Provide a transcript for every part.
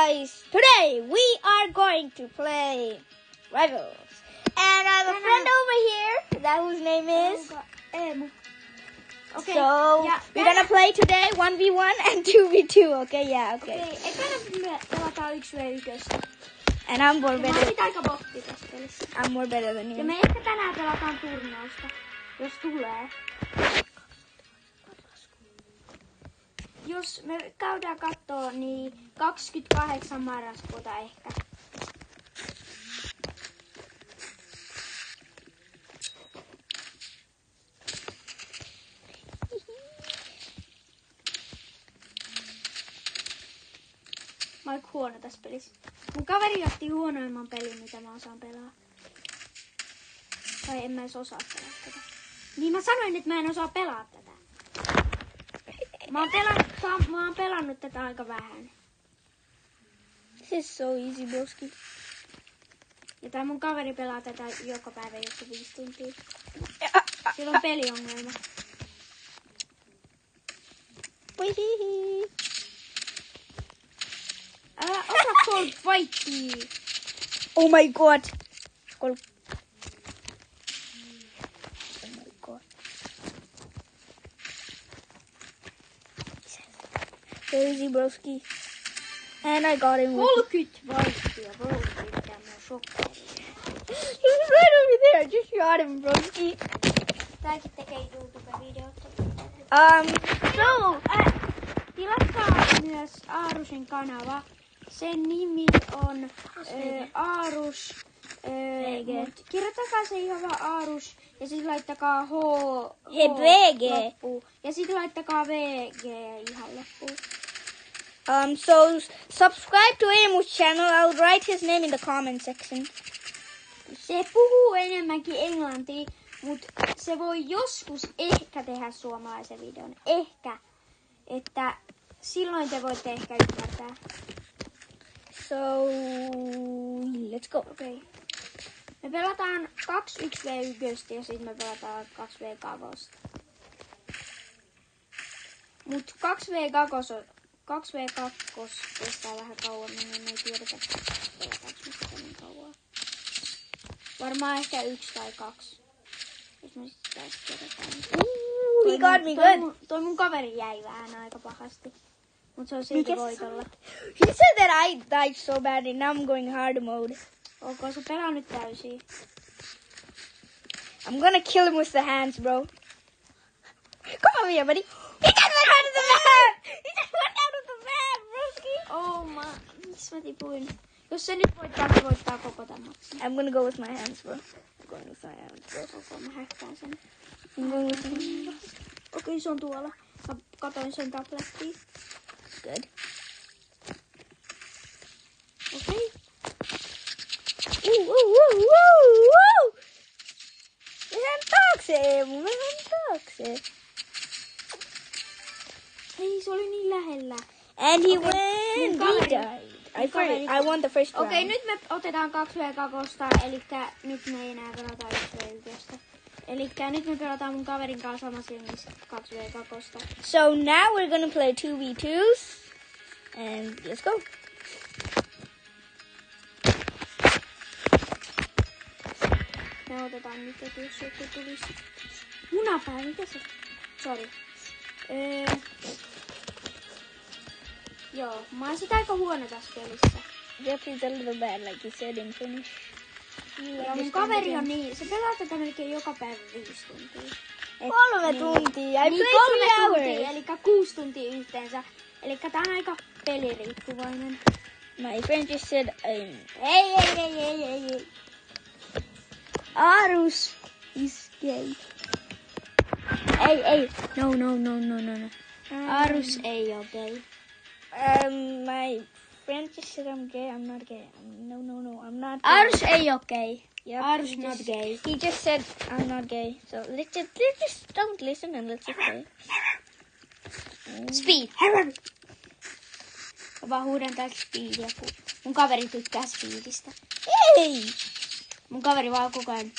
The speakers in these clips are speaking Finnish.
guys, today we are going to play Rivals. And I have a friend over here, that whose name is Emu. Okay. So we're gonna play today 1v1 and 2v2, okay? Yeah, okay. Okei, ekana me pelataan 1v1. And I'm more Mä oon better. sit aika botti tässä pelissä. I'm more better than Ja you. me ehkä tänään pelataan turnausta, jos tulee. Jos me käydään kattoo, niin 28 marraskuuta ehkä. Mä oon huono tässä pelissä. Mun kaveri otti huonoimman pelin, mitä mä osaan pelaa. Tai en mä edes osaa pelaa tätä. Niin mä sanoin, että mä en osaa pelaa tätä. Mä oon pelannut tätä aika vähän. This is so easy, broski. Ja tää mun kaveri pelaa tätä joka päivä joku 5 tuntia. Sillä on peliongelma. Älä ota Cold Fightia. Oh my god. Oh my god. So easy, broski. And I got him with 30 Fightia, broski, mitä mun shokkeri. He's right over there. I just shot him, broski. Tääkin tekee YouTube-videot. So, Tilatkaa myös Aarusin kanava. Sen nimi on Aarus. Mut kirjoittakaa se ihan vaan Aarus ja sitten laittakaa VG. loppuun. Ja sitten laittakaa VG ihan loppuun. So subscribe to Emu's channel. I'll write his name in the comment section. Se puhuu enemmänkin englantia, mutta se voi joskus ehkä tehdä suomalaisen videon. Ehkä. Että silloin te voitte ehkä ymmärtää. So, let's go. Okei. Me pelataan 2-1v1 ja sitten me pelataan 2v2. Mut 2v2 kestää vähän kauemmin, niin me ei tiedetä, pelataanko me sitä niin kauan. Varmaan ehkä 1 tai 2. Jos me sitä tiedetään. He got me good. Toi mun kaveri jäi vähän aika pahasti. Mut se on silti voitolla. He said that I died so badly. Now I'm going hard mode. Okay, se pelaa nyt täysin. I'm gonna kill him with the hands, bro. Come over here, buddy. He just went out of the map. He just went out of the map, broski. Oh missä mä tipuin? Jos se nyt voittaa, se voittaa koko tämän matsin. I'm gonna go with my hands, bro. I'm going with my hands, bro. Koko, mä häkkään sen. I'm going with my hands. Okei, se on tuolla. Mä katoin sen tablettiin. Good. Okei. Woo! Vähän taakse, Emu. Vähän taakse. Ei, se oli niin lähellä. And he Okay. went. Mun He died. I won the first round. Okei, nyt me otetaan 2v2, elikkä nyt me ei enää pelata 1v1. Elikkä nyt me pelataan mun kaverin kanssa samassa jengissä 2v2. So now we're gonna play 2v2s. And let's go. Me otetaan nyt, että jos joku tulisi. Munapää, mitä se? Sori. Joo, mä oon sit aika huono tässä pelissä. Jeffrey's a little bad, like he said in Finnish. Ja mun kaveri on niin, se pelaa tätä melkein joka päivä 5 tuntia. 3 tuntia. I Niin played 3 3 tuntia, hours. eli 6 tuntia yhteensä. Eli tää on aika peliriippuvainen. My friend just said, Ei. Arus is gay. Ei. No. Arus ei oo gay. My friend just said I'm gay. I'm not gay. No, I'm not gay. Arus ei oo gay. Yep, Arus he not just- gay. He just said I'm not gay. So let's just don't listen and let's just play. Speed. Mä vaan huudan täältä speedia, kun mun kaveri tykkää speedistä. Hey! Mun kaveri vaan koko ajan.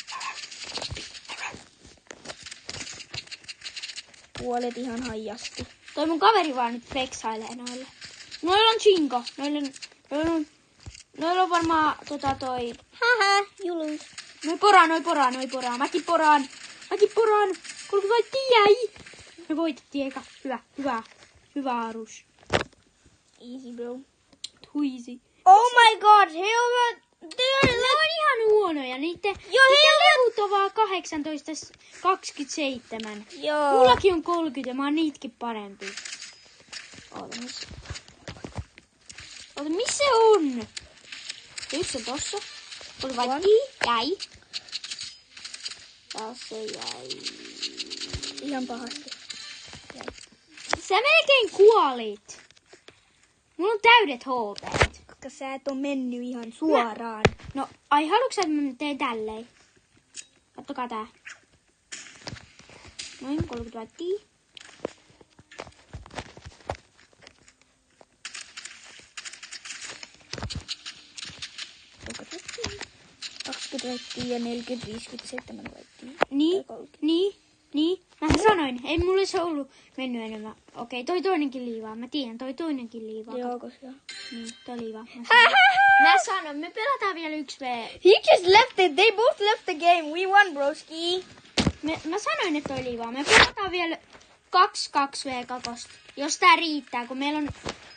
Kuolet ihan haijasti. Toi mun kaveri vaan nyt flexailee noille. Noilla on chinko. Noilla on varmaan toi... Haha, you lose. Noi poraan. Mäkin poraan. 30 jäi. Me voitettiin eka. Hyvä Aarus. Easy, bro. Easy. Oh my god, he Ne on ihan huonoja. Niitten levut on vaan 18:27. Joo. Mullakin on 30 ja mä oon niitäkin parempi. Oota, missä se on? Yksi on tossa. Oli vai jäi. Taas se jäi. Ihan pahasti. Sä melkein kuolit. Mulla on täydet HP:t. Koska sä et oo mennyt ihan suoraan. No, ai haluatko sä, että mä teen tälleen? Kattokaa tää. Noin, 30 laittiin. Laittiin. 20 laittiin ja 40, 50, 7 laittiin. Niin. Mä sanoin, ei mulle se ollut mennyt enemmän. Okei, toi toinenkin liivaa. Mä tiedän, toi toinenkin liivaa. Joo, koska... Niin, toi liivaa. Mä sanon, me pelataan vielä 1v. He just left it. They both left the game. We won, broski. Mä sanoin, että toi liivaa. Me pelataan vielä 2v2. Jos tää riittää, kun meillä on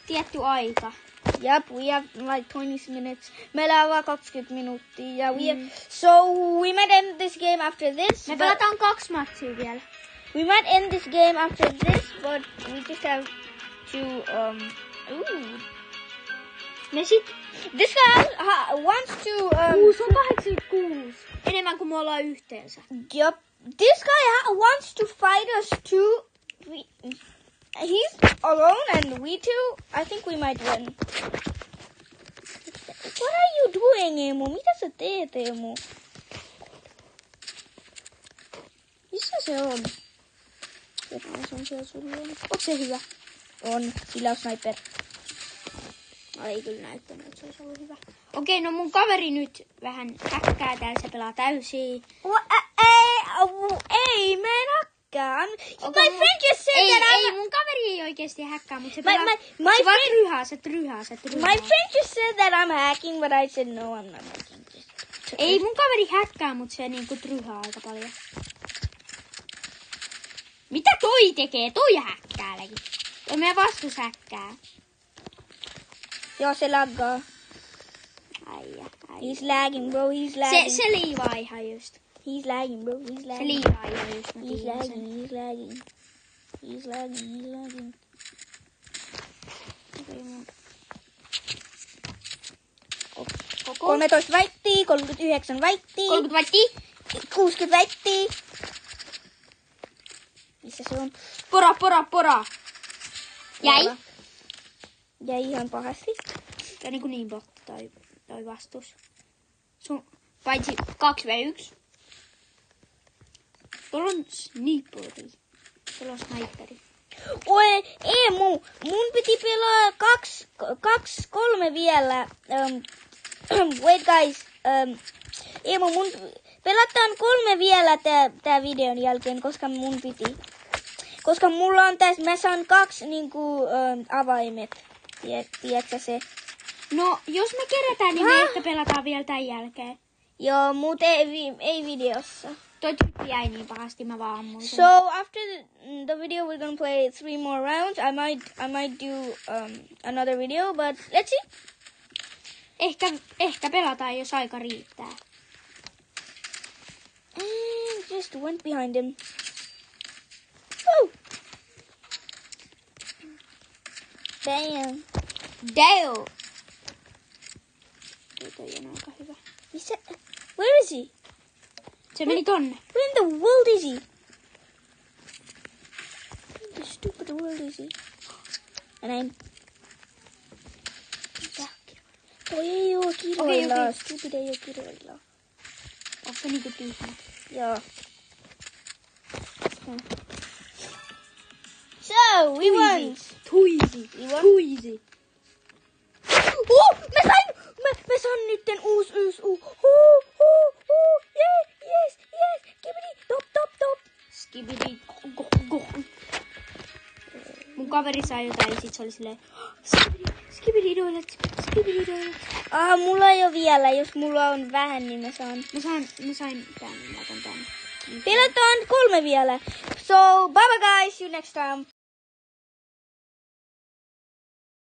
tietty aika. Yep, we have like 20 minutes. Meillä on vaan 20 minuuttia. Ja so we might end this game after this. Me pelataan 2 matsia vielä. We might end this game after this, but we just have to This guy wants to 86. Enemmän kuin me ollaan yhteensä. Yep. This guy wants to fight us too. He's alone and we two, I think we might win. What are you doing, Emu? Mitä sä teet, Emu? Missä se on? Se on siellä sun luona. Onko se hyvä? On. Sillä on sniper. Ei kyllä näyttänyt, että se olisi ollut hyvä. Okei, no mun kaveri nyt vähän häkkää täällä. Se pelaa täysin. Ei, mä en häkkää. My friend just said that Ei, mun kaveri ei oikeesti häkkää, mutta se pelaa. My se vaan friend... tryhää. My friend just said that I'm hacking, but I said no, I'm not hacking. Ei, mun kaveri häkkää, mutta se niinku tryhää aika paljon. Mitä toi tekee? Toi häkkääläkin. Toi meidän vastus häkkää. Joo, se laggaa. Ai. He's lagging, bro. He's lagging. Se liivaa ihan just. He's lagging, bro. He's lagging. Se liivaa ihan just. He's lagging. 13 väittii, 39 väittii. 30 väittii. 60 väittii. Missä se on? Pora. Jäi. Jäi ihan pahasti. Ja niin botti toi vastus. Paitsi 2v1. Tuolla on sniperi. Oi, Emu, mun piti pelaa 2-3 vielä. Wait guys, Emu, pelataan 3 vielä tää videon jälkeen, koska mun piti. Koska mulla on tässä, mä saan 2 niinku avaimet. Tiedätkö se? No, jos me kerätään, niin me ehkä pelataan vielä tän jälkeen. Joo, mut ei videossa. Toi tyyppi jäi niin pahasti, mä vaan ammuin sen. So after the video, we're gonna play 3 more rounds. I might do another video, but let's see. Ehkä pelataan, jos aika riittää. And just went behind him. Woo! Damn. Toi on aika hyvä. Where is he? Se meni tonne. Where in the world is he? Where in the stupid world is he? And I'm... Toi ei oo kirjoilla. Okei. Stupid ei oo kirjoilla. Onko se niinku tyhmä? Joo. So, we won. Tuisi. Mä saan nytten uusi. Yes. Skibidi, top. Skibidi. Mun kaveri sai jotain ja sit se oli silleen. Skibidi. Skibididoilet. Mulla ei ole vielä. Jos mulla on vähän, niin mä saan. Mä sain tän. Mä otan tän. Pelataan 3 vielä. So, bye bye guys. See you next time.